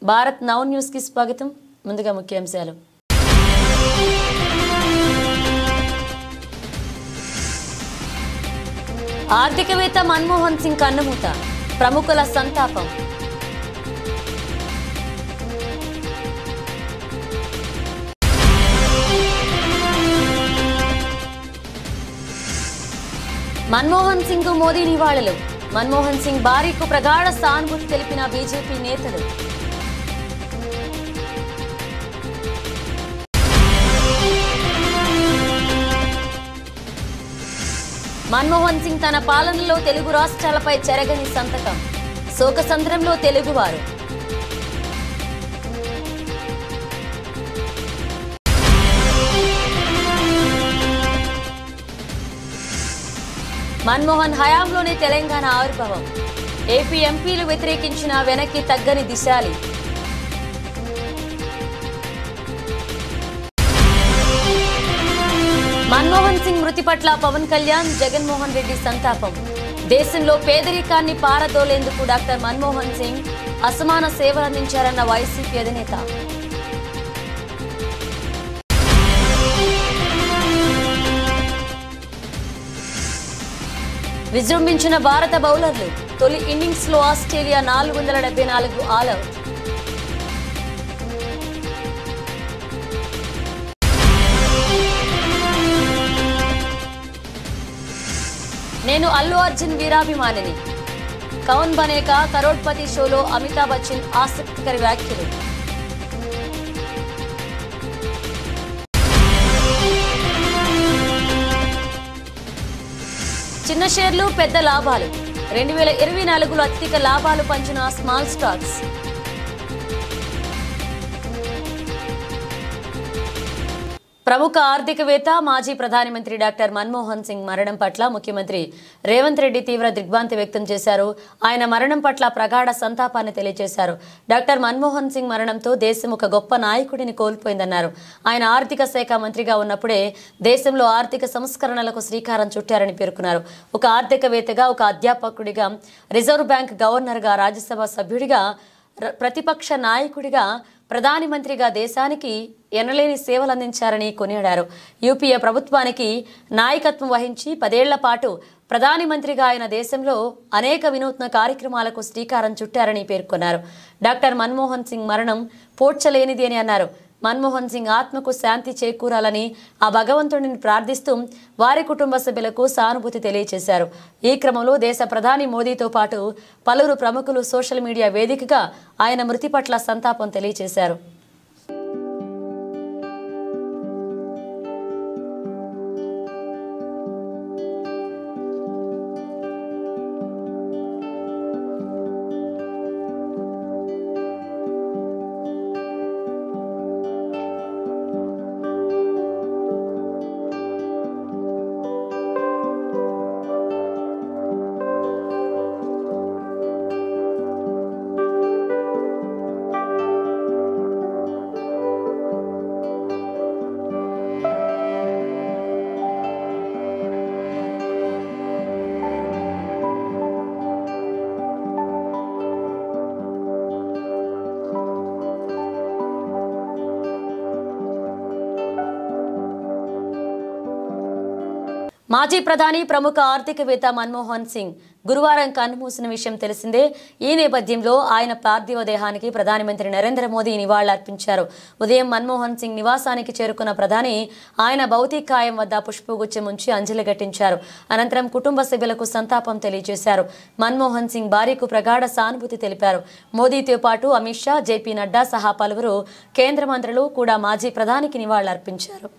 Bharat now news కి స్వాగతం. ముందుగా ముఖ్యాంశాలు. ఆర్థికవేత్త మన్మోహన్ సింగ్ కన్నుమూత, ప్రముఖుల సంతాపం. మన్మోహన్ సింగ్ మోదీ నివాళులు. మన్మోహన్ సింగ్ భార్యకు ప్రగాఢ సానుభూతి తెలిపిన బీజేపీ నేతలు. మన్మోహన్ సింగ్ తన పాలనలో తెలుగు రాష్ట్రాలపై చెరగని సంతకం. శోకసంద్రంలో తెలుగువారు. మన్మోహన్ హయాంలోనే తెలంగాణ ఆవిర్భావం. ఏపీ ఎంపీలు వ్యతిరేకించిన వెనక్కి తగ్గని దిశాలి. మన్మోహన్ సింగ్ మృతి పట్ల పవన్ కళ్యాణ్, జగన్మోహన్ రెడ్డి సంతాపం. దేశంలో పేదరికాన్ని పారదోలేందుకు డాక్టర్ మన్మోహన్ సింగ్ అసమాన సేవలందించారన్న వైసీపీ అధినేత. విజృంభించిన భారత బౌలర్లు. తొలి ఇన్నింగ్స్ లో ఆస్ట్రేలియా 474 ఆల్అౌట్. నేను అల్లు అర్జున్ వీరాభిమానిని. కౌన్ బనేగా కరోడ్పతి షోలో అమితాబ్ బచ్చన్ ఆసక్తికర వ్యాఖ్యలు. చిన్న షేర్లు పెద్ద లాభాలు. 2024లో అత్యధిక లాభాలు పంచిన స్మాల్ స్టాక్స్. ప్రముఖ ఆర్థికవేత్త, మాజీ ప్రధానమంత్రి డాక్టర్ మన్మోహన్ సింగ్ మరణం పట్ల ముఖ్యమంత్రి రేవంత్ రెడ్డి తీవ్ర దిగ్భ్రాంతి వ్యక్తం చేశారు. ఆయన మరణం పట్ల ప్రగాఢ సంతాపాన్ని తెలియజేశారు. డాక్టర్ మన్మోహన్ సింగ్ మరణంతో దేశం ఒక గొప్ప నాయకుడిని కోల్పోయిందన్నారు. ఆయన ఆర్థిక శాఖ మంత్రిగా ఉన్నప్పుడే దేశంలో ఆర్థిక సంస్కరణలకు శ్రీకారం చుట్టారని పేర్కొన్నారు. ఒక ఆర్థికవేత్తగా, ఒక అధ్యాపకుడిగా, రిజర్వ్ బ్యాంక్ గవర్నర్గా, రాజ్యసభ సభ్యుడిగా, ప్రతిపక్ష నాయకుడిగా, ప్రధాని మంత్రిగా దేశానికి ఎనలేని సేవలు అందించారని కొనియాడారు. యూపీఏ ప్రభుత్వానికి నాయకత్వం వహించి 10 ఏళ్ల పాటు ప్రధాని మంత్రిగా ఆయన దేశంలో అనేక వినూత్న కార్యక్రమాలకు శ్రీకారం చుట్టారని పేర్కొన్నారు. డాక్టర్ మన్మోహన్ సింగ్ మరణం పోడ్చలేనిది అని అన్నారు. మన్మోహన్ సింగ్ ఆత్మకు శాంతి చేకూరాలని ఆ భగవంతుడిని ప్రార్థిస్తూ వారి కుటుంబ సభ్యులకు సానుభూతి తెలియజేశారు. ఈ క్రమంలో దేశ ప్రధాని మోదీతో పాటు పలువురు ప్రముఖులు సోషల్ మీడియా వేదికగా ఆయన మృతి పట్ల సంతాపం తెలియజేశారు. మాజీ ప్రధాని, ప్రముఖ ఆర్థికవేత్త మన్మోహన్ సింగ్ గురువారం కన్నుమూసిన విషయం తెలిసిందే. ఈ నేపథ్యంలో ఆయన పార్థివ దేహానికి ప్రధానమంత్రి నరేంద్ర మోదీ నివాళులర్పించారు. ఉదయం మన్మోహన్ సింగ్ నివాసానికి చేరుకున్న ప్రధాని ఆయన భౌతికాయం వద్ద పుష్పగుచ్చం ఉంచి అంజలి ఘటించారు. అనంతరం కుటుంబ సభ్యులకు సంతాపం తెలియజేశారు. మన్మోహన్ సింగ్ భార్యకు ప్రగాఢ సానుభూతి తెలిపారు. మోదీతో పాటు అమిత్ షా, జేపీ నడ్డా సహా పలువురు కేంద్ర మంత్రులు కూడా మాజీ ప్రధానికి నివాళులర్పించారు.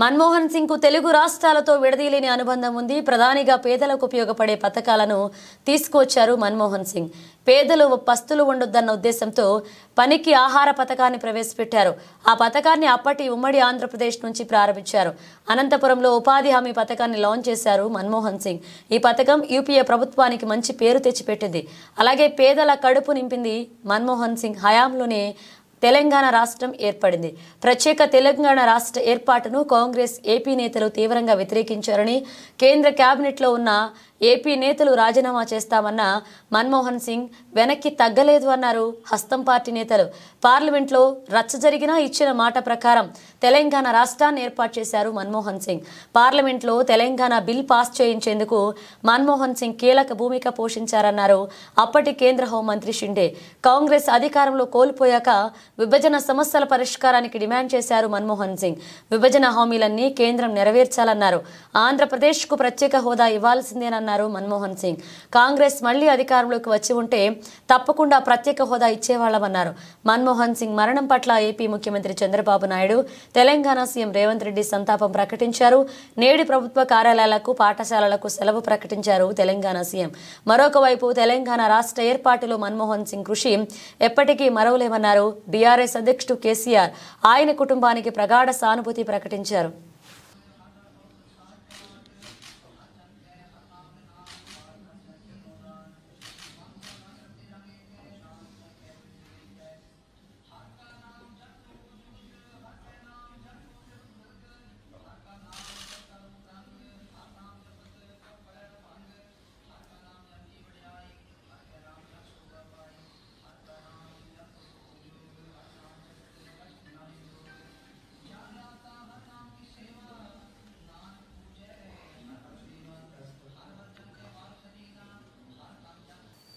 మన్మోహన్ సింగ్ కు తెలుగు రాష్ట్రాలతో విడదీయలేని అనుబంధం ఉంది. ప్రధానిగా పేదలకు ఉపయోగపడే పథకాలను తీసుకొచ్చారు మన్మోహన్ సింగ్. పేదలు పస్తులు ఉండొద్దన్న ఉద్దేశంతో పనికి ఆహార పథకాన్ని ప్రవేశపెట్టారు. ఆ పథకాన్ని అప్పటి ఉమ్మడి ఆంధ్రప్రదేశ్ నుంచి ప్రారంభించారు. అనంతపురంలో ఉపాధి హామీ పథకాన్ని లాంచ్ చేశారు మన్మోహన్ సింగ్. ఈ పథకం యూపీఏ ప్రభుత్వానికి మంచి పేరు తెచ్చిపెట్టింది. అలాగే పేదల కడుపు నింపింది. మన్మోహన్ సింగ్ హయాంలోనే తెలంగాణ రాష్ట్రం ఏర్పడింది. ప్రత్యేక తెలంగాణ రాష్ట్ర ఏర్పాటును కాంగ్రెస్ ఏపీ నేతలు తీవ్రంగా వ్యతిరేకించారని, కేంద్ర కేబినెట్లో ఉన్న ఏపీ నేతలు రాజీనామా చేస్తామన్న మన్మోహన్ సింగ్ వెనక్కి తగ్గలేదు అన్నారు హస్తం పార్టీ నేతలు. పార్లమెంట్లో రచ్చ జరిగినా ఇచ్చిన మాట ప్రకారం తెలంగాణ రాష్ట్రాన్ని ఏర్పాటు చేశారు మన్మోహన్ సింగ్. పార్లమెంట్లో తెలంగాణ బిల్ పాస్ చేయించేందుకు మన్మోహన్ సింగ్ కీలక భూమిక పోషించారన్నారు అప్పటి కేంద్ర హోంమంత్రి షిండే. కాంగ్రెస్ అధికారంలో కోల్పోయాక విభజన సమస్యల పరిష్కారానికి డిమాండ్ చేశారు మన్మోహన్ సింగ్. విభజన హామీలన్నీ కేంద్రం నెరవేర్చాలన్నారు. ఆంధ్రప్రదేశ్కు ప్రత్యేక హోదా ఇవ్వాల్సిందేనన్నారు మన్మోహన్ సింగ్. కాంగ్రెస్ మళ్లీ అధికారంలోకి వచ్చి ఉంటే తప్పకుండా ప్రత్యేక హోదా ఇచ్చేవాళ్లమన్నారు. మన్మోహన్ సింగ్ మరణం పట్ల ఏపీ ముఖ్యమంత్రి చంద్రబాబు నాయుడు, తెలంగాణ సీఎం రేవంత్ రెడ్డి సంతాపం ప్రకటించారు. నేడు ప్రభుత్వ కార్యాలయాలకు, పాఠశాలలకు సెలవు ప్రకటించారు తెలంగాణ సీఎం. మరొక వైపు తెలంగాణ రాష్ట్ర ఏర్పాటులో మన్మోహన్ సింగ్ కృషి ఎప్పటికీ మరవలేమన్నారు బీఆర్ఎస్ అధ్యక్షుడు కేసీఆర్. ఆయన కుటుంబానికి ప్రగాఢ సానుభూతి ప్రకటించారు.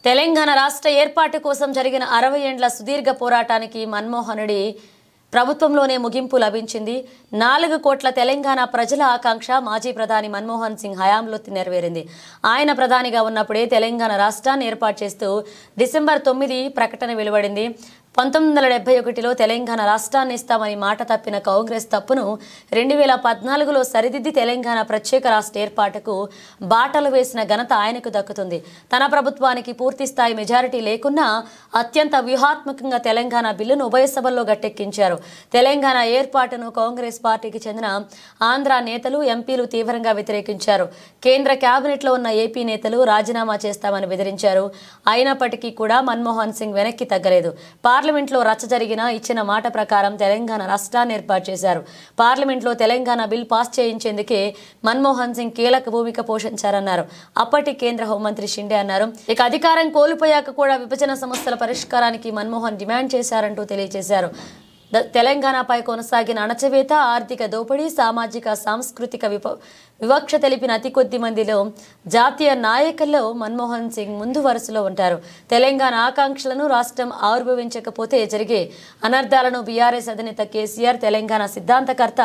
తెలంగాణ రాష్ట్ర ఏర్పాటు కోసం జరిగిన 60 ఏండ్ల సుదీర్ఘ పోరాటానికి మన్మోహనుడి ప్రభుత్వంలోనే ముగింపు లభించింది. 4 కోట్ల తెలంగాణ ప్రజల ఆకాంక్ష మాజీ ప్రధాని మన్మోహన్ సింగ్ హయాంలో నెరవేరింది. ఆయన ప్రధానిగా ఉన్నప్పుడే తెలంగాణ రాష్ట్రాన్ని ఏర్పాటు చేస్తూ డిసెంబర్ 9 ప్రకటన వెలువడింది. 1971లో తెలంగాణ రాష్ట్రాన్ని ఇస్తామని మాట తప్పిన కాంగ్రెస్ తప్పును 2014లో సరిదిద్ది తెలంగాణ ప్రత్యేక రాష్ట్ర ఏర్పాటుకు బాటలు వేసిన ఘనత ఆయనకు దక్కుతుంది. తన ప్రభుత్వానికి పూర్తిస్థాయి మెజారిటీ లేకున్నా అత్యంత వ్యూహాత్మకంగా తెలంగాణ బిల్లును ఉభయ సభల్లో గట్టెక్కించారు. తెలంగాణ ఏర్పాటును కాంగ్రెస్ పార్టీకి చెందిన ఆంధ్ర నేతలు, ఎంపీలు తీవ్రంగా వ్యతిరేకించారు. కేంద్ర కేబినెట్లో ఉన్న ఏపీ నేతలు రాజీనామా చేస్తామని బెదిరించారు. అయినప్పటికీ కూడా మన్మోహన్ సింగ్ వెనక్కి తగ్గలేదు. పార్లమెంట్లో రచ్చ జరిగినా ఇచ్చిన మాట ప్రకారం తెలంగాణ రాష్ట్రాన్ని ఏర్పాటు చేశారు. పార్లమెంట్లో తెలంగాణ బిల్ పాస్ చేయించేందుకే మన్మోహన్ సింగ్ కీలక భూమిక పోషించారన్నారు అప్పటి కేంద్ర హోంమంత్రి షిండే అన్నారు. ఇక అధికారం కోల్పోయాక కూడా విభజన సమస్యల పరిష్కారానికి మన్మోహన్ డిమాండ్ చేశారంటూ తెలియజేశారు. తెలంగాణపై కొనసాగిన అణచివేత, ఆర్థిక దోపిడీ, సామాజిక సాంస్కృతిక వివక్ష తెలిపిన అతి కొద్ది మందిలో జాతీయ నాయకుల్లో మన్మోహన్ సింగ్ ముందు వరుసలో ఉంటారు. తెలంగాణ ఆకాంక్షలను రాష్ట్రం ఆవిర్భవించకపోతే జరిగే అనర్థాలను బీఆర్ఎస్ అధినేత కేసీఆర్, తెలంగాణ సిద్ధాంతకర్త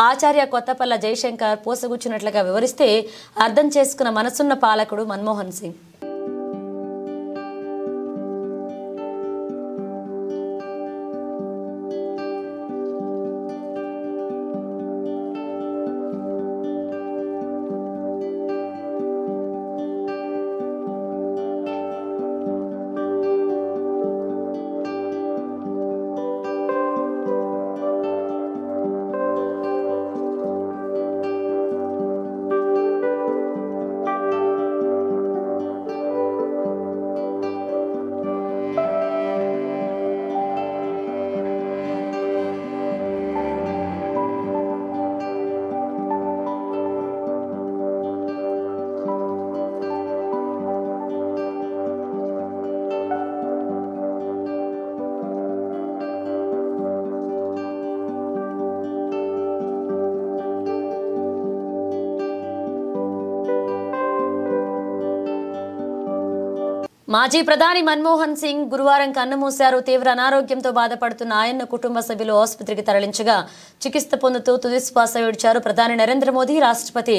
ఆచార్య కొత్తపల్ల జయశంకర్ పోసగుచ్చినట్లుగా వివరిస్తే అర్థం చేసుకున్న మనసున్న పాలకుడు మన్మోహన్ సింగ్. మాజీ ప్రధాని మన్మోహన్ సింగ్ గురువారం కన్నుమూశారు. తీవ్ర అనారోగ్యంతో బాధపడుతున్న ఆయన కుటుంబ సభ్యులు ఆసుపత్రికి తరలించగా చికిత్స పొందుతూ తుదిశ్వాస విడిచారు. ప్రధాని నరేంద్ర మోదీ, రాష్ట్రపతి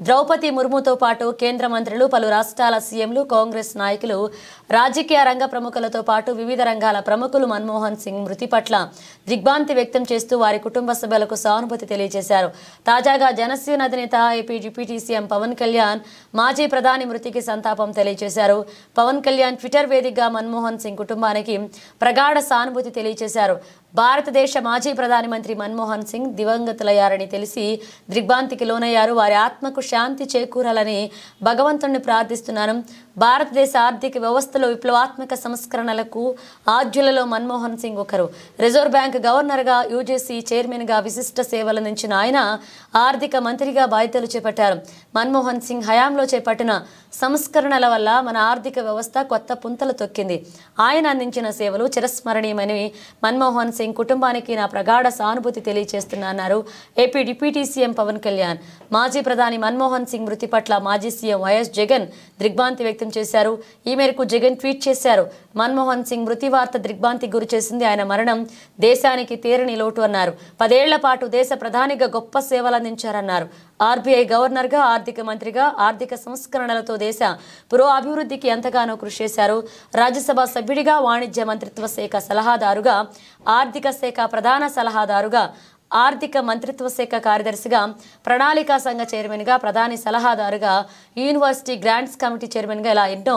ద్రౌపది ముర్ముతో పాటు కేంద్ర మంత్రులు, పలు రాష్ట్రాల సీఎంలు, కాంగ్రెస్ నాయకులు, రాజకీయ రంగ ప్రముఖులతో పాటు వివిధ రంగాల ప్రముఖులు మన్మోహన్ సింగ్ మృతి పట్ల దిగ్భ్రాంతి వ్యక్తం చేస్తూ వారి కుటుంబ సభ్యులకు సానుభూతి తెలియజేశారు. తాజాగా జనసేన అధినేత AP deputy CM Pawan Kalyan మాజీ ప్రధాని మృతికి సంతాపం తెలియజేశారు. పవన్ కళ్యాణ్ ట్విట్టర్ వేదికగా మన్మోహన్ సింగ్ కుటుంబానికి ప్రగాఢ సానుభూతి తెలియజేశారు. భారతదేశ మాజీ ప్రధాని మంత్రి మన్మోహన్ సింగ్ దివంగతులయ్యారని తెలిసి దిగ్భ్రాంతికి లోనయ్యారు. వారి ఆత్మకు శాంతి చేకూరాలని భగవంతుణ్ణి ప్రార్థిస్తున్నాను. భారతదేశ ఆర్థిక వ్యవస్థలో విప్లవాత్మక సంస్కరణలకు ఆద్యులలో మన్మోహన్ సింగ్ ఒకరు. రిజర్వ్ బ్యాంక్ గవర్నర్గా, యూజీసీ చైర్మన్గా విశిష్ట సేవలందించిన ఆయన ఆర్థిక మంత్రిగా బాధ్యతలు చేపట్టారు. మన్మోహన్ సింగ్ హయాంలో చేపట్టిన సంస్కరణల వల్ల మన ఆర్థిక వ్యవస్థ కొత్త పుంతలు తొక్కింది. ఆయన అందించిన సేవలు చిరస్మరణీయమని మన్మోహన్ సింగ్ కుటుంబానికి నా ప్రగాఢ సానుభూతి తెలియజేస్తున్నారు AP deputy CM Pawan Kalyan. మాజీ ప్రధాని మన్మోహన్ సింగ్ మృతి పట్ల మాజీ సీఎం వైఎస్ జగన్ దిగ్భ్రాంతి వ్యక్తం చేశారు. ఈ మేరకు జగన్ ట్వీట్ చేశారు. మన్మోహన్ సింగ్ మృతి వార్త దిగ్భ్రాంతికి గురి చేసింది. ఆయన మరణం దేశానికి తీరని లోటు అన్నారు. 10 ఏళ్ల పాటు దేశ ప్రధానిగా గొప్ప సేవలు అందించారన్నారు. ఆర్బీఐ గవర్నర్గా, ఆర్థిక మంత్రిగా ఆర్థిక సంస్కరణలతో దేశ పురోభివృద్ధికి ఎంతగానో కృషి చేశారు. రాజ్యసభ సభ్యుడిగా, వాణిజ్య మంత్రిత్వ శాఖ సలహాదారుగా, ఆర్థిక శాఖ ప్రధాన సలహాదారుగా, ఆర్థిక మంత్రిత్వ శాఖ కార్యదర్శిగా, ప్రణాళికా సంఘ చైర్మన్గా, ప్రధాని సలహాదారుగా, యూనివర్సిటీ గ్రాంట్స్ కమిటీ చైర్మన్గా ఇలా ఎన్నో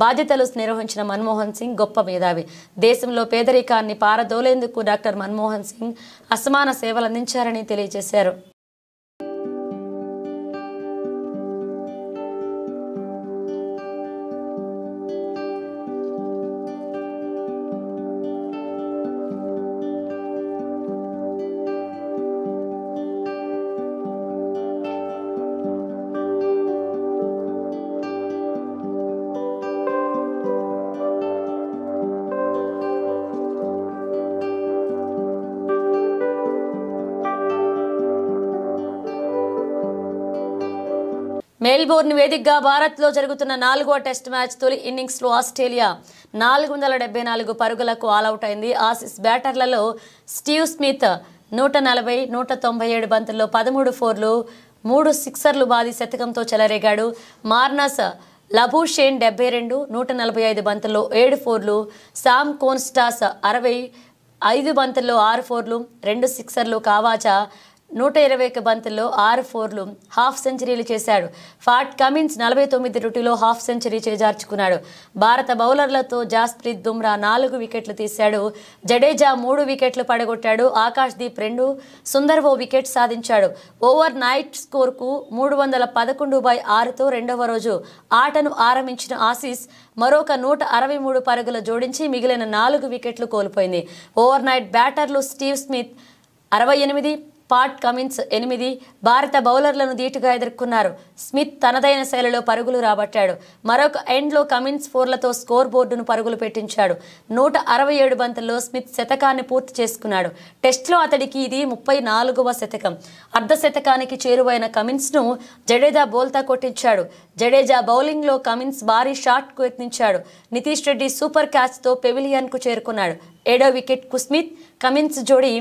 బాధ్యతలు నిర్వహించిన మన్మోహన్ సింగ్ గొప్ప మేధావి. దేశంలో పేదరికాన్ని పారదోలేందుకు డాక్టర్ మన్మోహన్ సింగ్ అసమాన సేవలు అందించారని తెలియజేశారు. మెల్బోర్న్ వేదికగా భారత్లో జరుగుతున్న 4వ టెస్ట్ మ్యాచ్ తొలి ఇన్నింగ్స్లో ఆస్ట్రేలియా 474 పరుగులకు ఆలౌట్ అయింది. ఆసీస్ బ్యాటర్లలో స్టీవ్ స్మిత్ 140, 197 బంతుల్లో 13 ఫోర్లు, 3 సిక్సర్లు బాది శతకంతో చెలరేగాడు. మార్నస్ లబూషేన్ 72, 145 బంతుల్లో 7 ఫోర్లు, సామ్ కోన్స్టాస్ 65 బంతుల్లో 6 ఫోర్లు, 2 సిక్సర్లు, కావాచా 121 బంతుల్లో 6 ఫోర్లు, హాఫ్ సెంచరీలు చేశాడు. ఫాట్ కమిన్స్ 49 రుటిలో హాఫ్ సెంచరీ చేజార్చుకున్నాడు. భారత బౌలర్లతో జాస్ప్రీత్ బుమ్రా 4 వికెట్లు తీశాడు. జడేజా 3 వికెట్లు పడగొట్టాడు. ఆకాష్ దీప్ 2, సుందర్ ఓ వికెట్ సాధించాడు. ఓవర్ నైట్ స్కోర్కు 311/6తో రెండవ రోజు ఆటను ఆరంభించిన ఆసీస్ మరొక 163 పరుగులు జోడించి మిగిలిన 4 వికెట్లు కోల్పోయింది. ఓవర్ నైట్ బ్యాటర్లు స్టీవ్ స్మిత్ 68, పాట్ కమిన్స్ 8 భారత బౌలర్లను ధీటుగా ఎదుర్కొన్నారు. స్మిత్ తనదైన శైలిలో పరుగులు రాబట్టాడు. మరొక ఎండ్లో కమిన్స్ ఫోర్లతో స్కోర్ బోర్డును పరుగులు పెట్టించాడు. 167 బంతుల్లో స్మిత్ శతకాన్ని పూర్తి చేసుకున్నాడు. టెస్ట్లో అతడికి ఇది 34వ శతకం. అర్ధ శతకానికి చేరువైన కమిన్స్ను జడేజా బోల్తా కొట్టించాడు. జడేజా బౌలింగ్లో కమిన్స్ భారీ షాట్కు యత్నించాడు. నితీష్ రెడ్డి సూపర్ క్యాచ్తో పెవిలియన్కు చేరుకున్నాడు. 7వ వికెట్కు స్మిత్, కమిన్స్ జోడీ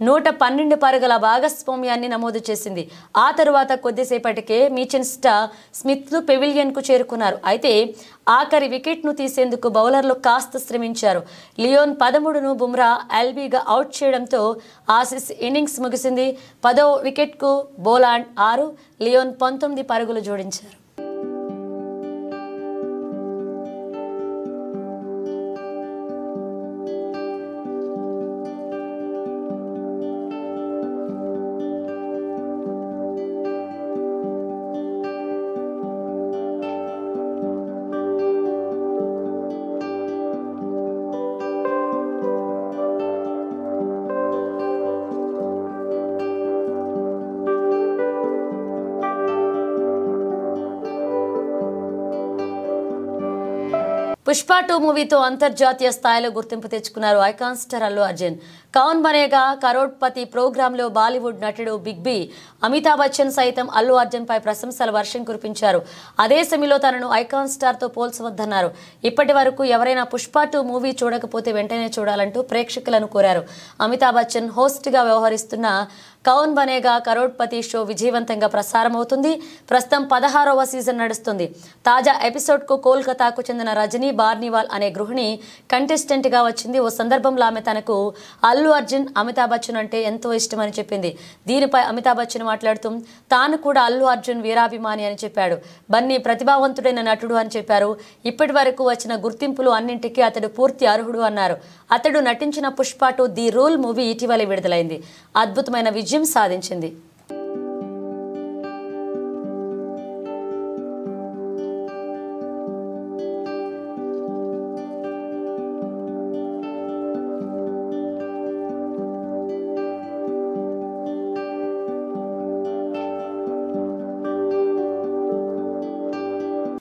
112 పరుగుల భాగస్వామ్యాన్ని నమోదు చేసింది. ఆ తరువాత కొద్దిసేపటికే మీచెన్ స్టార్, స్మిత్లు పెవిలియన్కు చేరుకున్నారు. అయితే ఆఖరి వికెట్ను తీసేందుకు బౌలర్లు కాస్త శ్రమించారు. లియోన్ 13ను బుమ్రా ఎల్బీగా అవుట్ చేయడంతో ఆసీస్ ఇన్నింగ్స్ ముగిసింది. 10వ వికెట్కు బోలాండ్ 6, లియోన్ 19 పరుగులు జోడించారు. పుష్ప 2 మూవీతో అంతర్జాతీయ స్థాయిలో గుర్తింపు తెచ్చుకున్నారు ఐకాన్ స్టార్ అల్లు అర్జున్. కౌన్ బనేగా కరోడ్పతి ప్రోగ్రాంలో బాలీవుడ్ నటుడు బిగ్ బి అమితాబ్ బచ్చన్ సైతం అల్లు అర్జున్ పై ప్రశంసల వర్షం కురిపించారు. అదే సమయంలో తనను ఐకాన్ స్టార్ తో పోల్చవద్దన్నారు. ఇప్పటి వరకు ఎవరైనా పుష్ప 2 మూవీ చూడకపోతే వెంటనే చూడాలంటూ ప్రేక్షకులను కోరారు. అమితాబ్ బచ్చన్ హోస్ట్ గా వ్యవహరిస్తున్న కౌన్ బనేగా కరోడ్పతి షో విజయవంతంగా ప్రసారం అవుతుంది. ప్రస్తుతం 16వ సీజన్ నడుస్తుంది. తాజా ఎపిసోడ్ కు కోల్కతాకు చెందిన రజనీ బార్నివాల్ అనే గృహిణి కంటెస్టెంట్ గా వచ్చింది. ఓ సందర్భంలో ఆమె తనకు అల్లు అర్జున్ అమితాబ్ బచ్చన్ అంటే ఎంతో ఇష్టమని చెప్పింది. దీనిపై అమితాబ్ బచ్చన్ మాట్లాడుతూ తాను కూడా అల్లు అర్జున్ వీరాభిమాని అని చెప్పాడు. బన్నీ ప్రతిభావంతుడైన నటుడు అని చెప్పారు. ఇప్పటి వరకు వచ్చిన గుర్తింపులు అన్నింటికీ అతడు పూర్తి అర్హుడు అన్నారు. అతడు నటించిన పుష్ప 2 ది రూల్ మూవీ ఇటీవలే విడుదలైంది. అద్భుతమైన విజయం సాధించింది.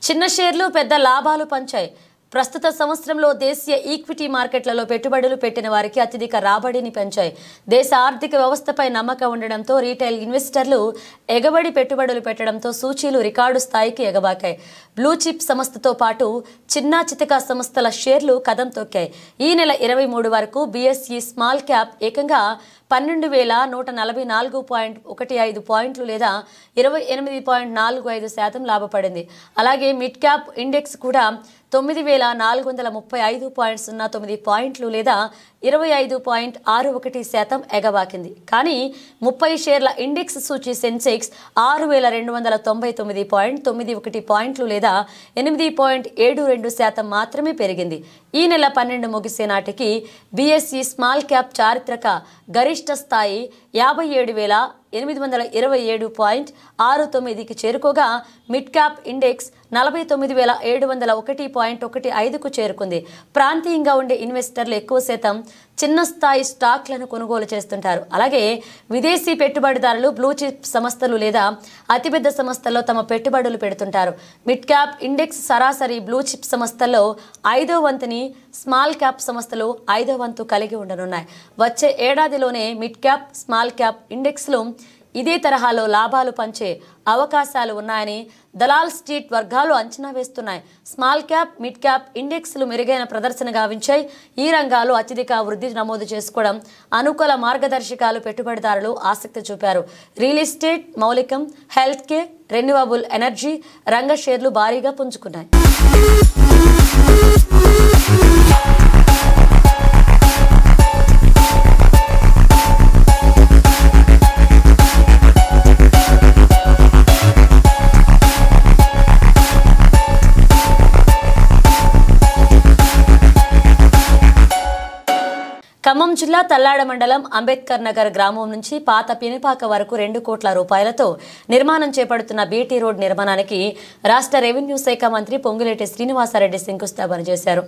చిన్న షేర్లు పెద్ద లాభాలు పంచాయి. ప్రస్తుత సంవత్సరంలో దేశీయ ఈక్విటీ మార్కెట్లలో పెట్టుబడులు పెట్టిన వారికి అత్యధిక రాబడిని పెంచాయి. దేశ ఆర్థిక వ్యవస్థపై నమ్మకం ఉండడంతో రీటైల్ ఇన్వెస్టర్లు ఎగబడి పెట్టుబడులు పెట్టడంతో సూచీలు రికార్డు స్థాయికి ఎగబాకాయి. బ్లూ చిప్ సంస్థతో పాటు చిన్న చితక సంస్థల షేర్లు కదం తొక్కాయి. ఈ నెల 23 వరకు బీఎస్ఈ స్మాల్ క్యాప్ ఏకంగా 12,144.15 పాయింట్లు లేదా 28.45% లాభపడింది. అలాగే మిడ్ క్యాప్ ఇండెక్స్ కూడా 9,435.09 పాయింట్లు లేదా 25.61% ఎగబాకింది. కానీ 30 షేర్ల ఇండెక్స్ సూచీ సెన్సెక్స్ 6,299.91 పాయింట్లు లేదా 8.72% మాత్రమే పెరిగింది. ఈ నెల 12 ముగిసే నాటికి బీఎస్ఈ స్మాల్ క్యాప్ చారిత్రక గరిష్ట స్థాయి 57,827.69కి చేరుకోగా మిడ్ క్యాప్ ఇండెక్స్ 49,701.15కు చేరుకుంది. ప్రాంతీయంగా ఉండే ఇన్వెస్టర్లు ఎక్కువ శాతం చిన్న స్థాయి స్టాక్లను కొనుగోలు చేస్తుంటారు. అలాగే విదేశీ పెట్టుబడిదారులు బ్లూ చిప్ సంస్థలు లేదా అతిపెద్ద సంస్థల్లో తమ పెట్టుబడులు పెడుతుంటారు. మిడ్ క్యాప్ ఇండెక్స్ సరాసరి బ్లూ చిప్ సంస్థల్లో 5వ వంతుని, స్మాల్ క్యాప్ సంస్థలు 5వ వంతు కలిగి ఉండనున్నాయి. వచ్చే ఏడాదిలోనే మిడ్ క్యాప్, స్మాల్ క్యాప్ ఇండెక్స్లు ఇదే తరహాలో లాభాలు పంచే అవకాశాలు ఉన్నాయని దలాల్ స్ట్రీట్ వర్గాలు అంచనా వేస్తున్నాయి. స్మాల్ క్యాప్, మిడ్ క్యాప్ ఇండెక్స్లు మెరుగైన ప్రదర్శన గావించాయి. ఈ రంగాలు అత్యధిక వృద్ధి నమోదు చేసుకోవడం అనుకూల మార్గదర్శకాలు పెట్టుబడిదారులు ఆసక్తి చూపారు. రియల్ ఎస్టేట్, మౌలికం, హెల్త్ కేర్, రెన్యూవబుల్ ఎనర్జీ రంగ షేర్లు భారీగా పుంజుకున్నాయి. ఖమ్మం జిల్లా తల్లాడ మండలం అంబేద్కర్ నగర్ గ్రామం నుంచి పాత పినిపాక వరకు 2 కోట్ల రూపాయలతో నిర్మాణం చేపడుతున్న బీటీ రోడ్ నిర్మాణానికి రాష్ట్ర రెవెన్యూ శాఖ మంత్రి పొంగులేటి శ్రీనివాసరెడ్డి శంకుస్థాపన చేశారు.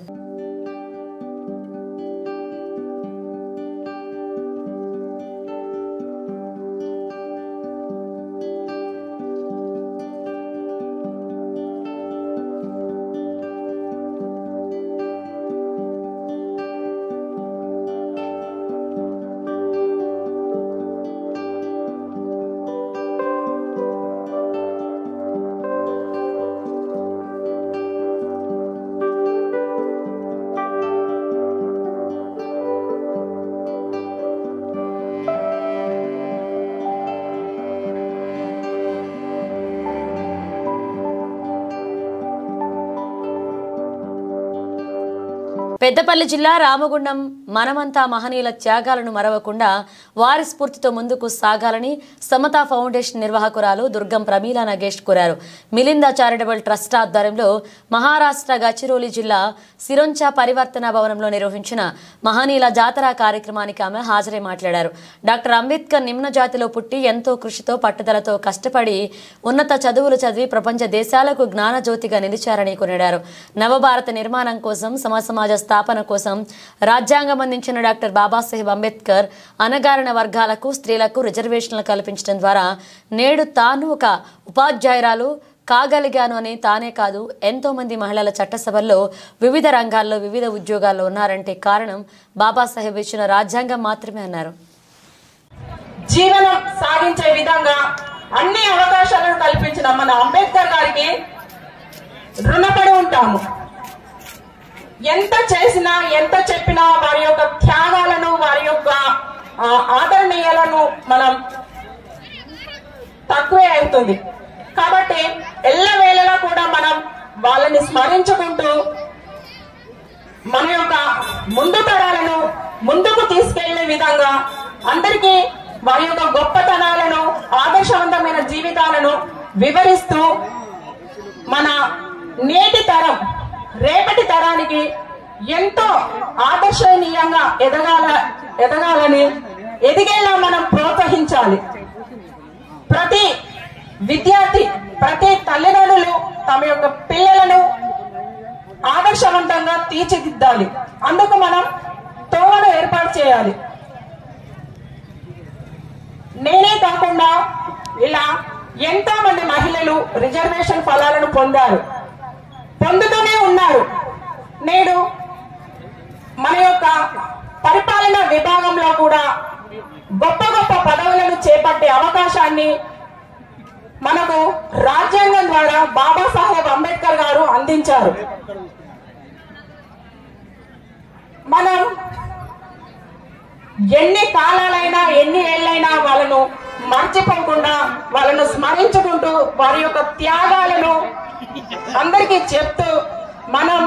పెద్దపల్లి జిల్లా రామగుండం మనమంతా మహనీయుల త్యాగాలను మరవకుండా వారి స్ఫూర్తితో ముందుకు సాగాలని సమతా ఫౌండేషన్ నిర్వాహకురాలు దుర్గం ప్రమీలా నగేష్ కోరారు. మిలిందా చారిటబుల్ ట్రస్ట్ ఆధ్వర్యంలో మహారాష్ట్ర గచ్చిరోలి జిల్లా సిరొంచా పరివర్తన భవనంలో నిర్వహించిన మహనీయుల జాతర కార్యక్రమానికి ఆమె హాజరై మాట్లాడారు. డాక్టర్ అంబేద్కర్ నిమ్న జాతిలో పుట్టి ఎంతో కృషితో పట్టుదలతో కష్టపడి ఉన్నత చదువులు చదివి ప్రపంచ దేశాలకు జ్ఞానజ్యోతిగా నిలిచారని కొనియాడారు. నవభారత నిర్మాణం కోసం సమాజ స్థాపన కోసం రాజ్యాంగం అందించిన డాక్టర్ బాబాసాహెబ్ అంబేద్కర్ అనగారిన వర్గాలకు, స్త్రీలకు రిజర్వేషన్లు కల్పించడం ద్వారా నేడు తాను ఒక ఉపాధ్యాయురాలు కాగలిగాను అని తానే కాదు ఎంతో మంది మహిళల చట్టసభల్లో వివిధ రంగాల్లో వివిధ ఉద్యోగాల్లో ఉన్నారంటే కారణం బాబాసాహెబ్ ఇచ్చిన రాజ్యాంగం మాత్రమే అన్నారు. జీవనం సాగించే విధంగా అన్ని అవకాశాలను కల్పించిన మన అంబేద్కర్ గారికి రుణపడి ఉంటాము. ఎంత చేసినా ఎంత చెప్పినా వారి యొక్క త్యాగాలను వారి యొక్క ఆదరణీయాలను మనం తక్కువే అవుతుంది. కాబట్టి ఎల్లవేళలా కూడా మనం వాళ్ళని స్మరించుకుంటూ మన యొక్క ముందు తరాలను ముందుకు తీసుకెళ్లే విధంగా అందరికీ వారి యొక్క గొప్పతనాలను ఆదర్శవంతమైన జీవితాలను వివరిస్తూ మన నేటి తరం రేపటి తరానికి ఎంతో ఆదర్శనీయంగా ఎదగాలని ఎదిగేలా మనం ప్రోత్సహించాలి. ప్రతి విద్యార్థి ప్రతి తల్లిదండ్రులు తమ యొక్క పిల్లలను ఆదర్శవంతంగా తీర్చిదిద్దాలి. అందుకు మనం తోవను ఏర్పాటు చేయాలి. నేనే కాకుండా ఇలా ఎంతో మంది మహిళలు రిజర్వేషన్ ఫలాలను పొందుతూనే ఉన్నారు. నేడు మన యొక్క పరిపాలనా విభాగంలో కూడా గొప్ప గొప్ప పదవులను చేపట్టే అవకాశాన్ని మనకు రాజ్యాంగం ద్వారా బాబాసాహెబ్ అంబేద్కర్ గారు అందించారు. మనం ఎన్ని కాలాలైనా ఎన్ని ఏళ్ళైనా వాళ్ళను మర్చిపోకుండా వాళ్ళను స్మరించుకుంటూ వారి యొక్క త్యాగాలను అందరికీ చెప్తూ మనం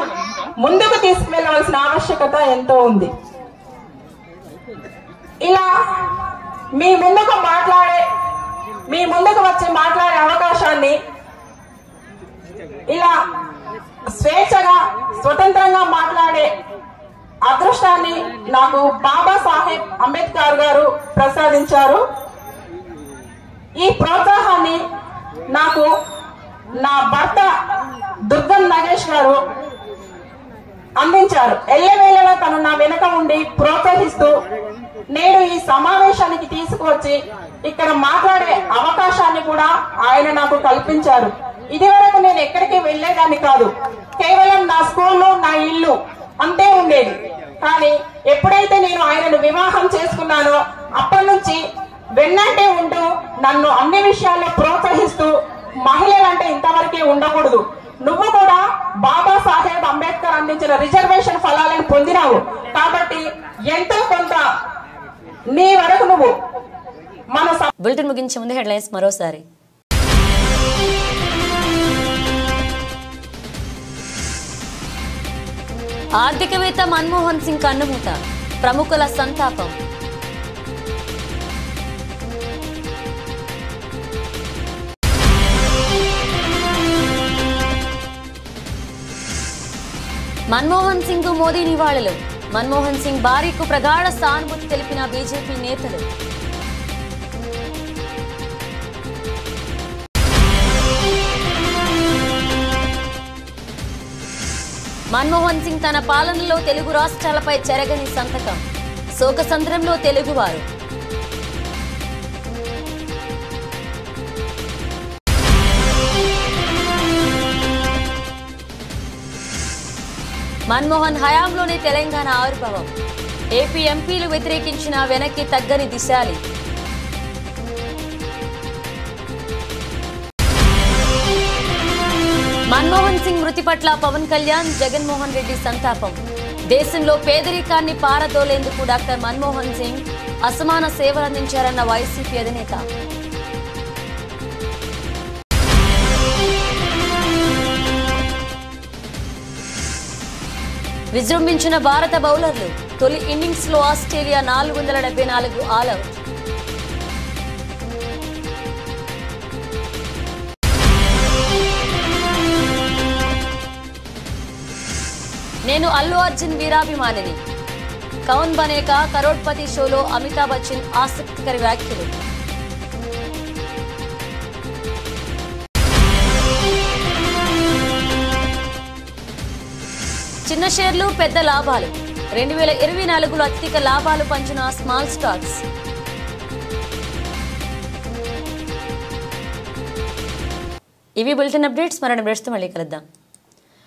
ముందుకు తీసుకువెళ్ళవలసిన ఆవశ్యకత ఎంతో ఉంది. ఇలా మీ ముందుకు వచ్చి మాట్లాడే అవకాశాన్ని ఇలా స్వేచ్ఛగా స్వతంత్రంగా మాట్లాడే అదృష్టాన్ని నాకు బాబాసాహెబ్ అంబేద్కర్ గారు ప్రసాదించారు. ఈ ప్రోత్సాహాన్ని నాకు నా భర్త దుర్గం నాగేష్ గారు అందించారు. ఎల్లవేళలా తను నా వెనక ఉండి ప్రోత్సహిస్తూ నేడు ఈ సమావేశానికి తీసుకువచ్చి ఇక్కడ మాట్లాడే అవకాశాన్ని కూడా ఆయన నాకు కల్పించారు. ఇదివరకు నేను ఎక్కడికి వెళ్లేదాన్ని కాదు. కేవలం నా స్కూలు నా ఇల్లు అంతే ఉండేది. కానీ ఎప్పుడైతే నేను ఆయనను వివాహం చేసుకున్నానో అప్పటి నుంచి వెన్నంటే ఉంటూ నన్ను అన్ని విషయాల్లో ప్రోత్సహిస్తూ మహిళలంటే ఇంతవరకే ఉండకూడదు, నువ్వు కూడా బాబాసాహెబ్ అంబేద్కర్ అందించిన రిజర్వేషన్ ఫలాలను పొందినావు కాబట్టి ఎంతో కొంత నీ వరకు నువ్వు మన బులెటిన్ ముగించే ముందు హెడ్లైన్స్ మరోసారి. ఆర్థికవేత్త మన్మోహన్ సింగ్ కన్నుమూత, ప్రముఖుల సంతాపం. మన్మోహన్ సింగ్ మోదీ నివాళులు, మన్మోహన్ సింగ్ భార్యకు ప్రగాఢ సానుభూతి తెలిపిన బీజేపీ నేతలు. మన్మోహన్ సింగ్ తన పాలనలో తెలుగు రాష్ట్రాలపై చెరగని సంతకం, శోకసంద్రంలో తెలుగువారు. మన్మోహన్ హయాంలోనే తెలంగాణ ఆవిర్భావం, ఏపీ ఎంపీలు వ్యతిరేకించిన వెనక్కి తగ్గని దిశాలి. మన్మోహన్ సింగ్ మృతి పట్ల పవన్ కళ్యాణ్, జగన్మోహన్ రెడ్డి సంతాపం. దేశంలో పేదరికాన్ని పారదోలేందుకు డాక్టర్ మన్మోహన్ సింగ్ అసమాన సేవలందించారన్న వైసీపీ అధినేత. విజృంభించిన భారత బౌలర్లు, తొలి ఇన్నింగ్స్ లో ఆస్ట్రేలియా 474 ఆల్అవుట్. నేను అల్లు అర్జున్ వీరాభిమానిని, కౌన్ బనేకా కరోడ్పతి షోలో అమితాబ్ బచ్చన్ ఆసక్తికర వ్యాఖ్యలు. చిన్న షేర్లు పెద్ద లాభాలు, 2024లో అత్యధిక లాభాలు పంచిన స్మాల్ స్టాక్స్. ఇవి బులెటిన్ అప్డేట్స్. మరిన్ని అప్డేట్స్తో మళ్ళీ కలుద్దాం.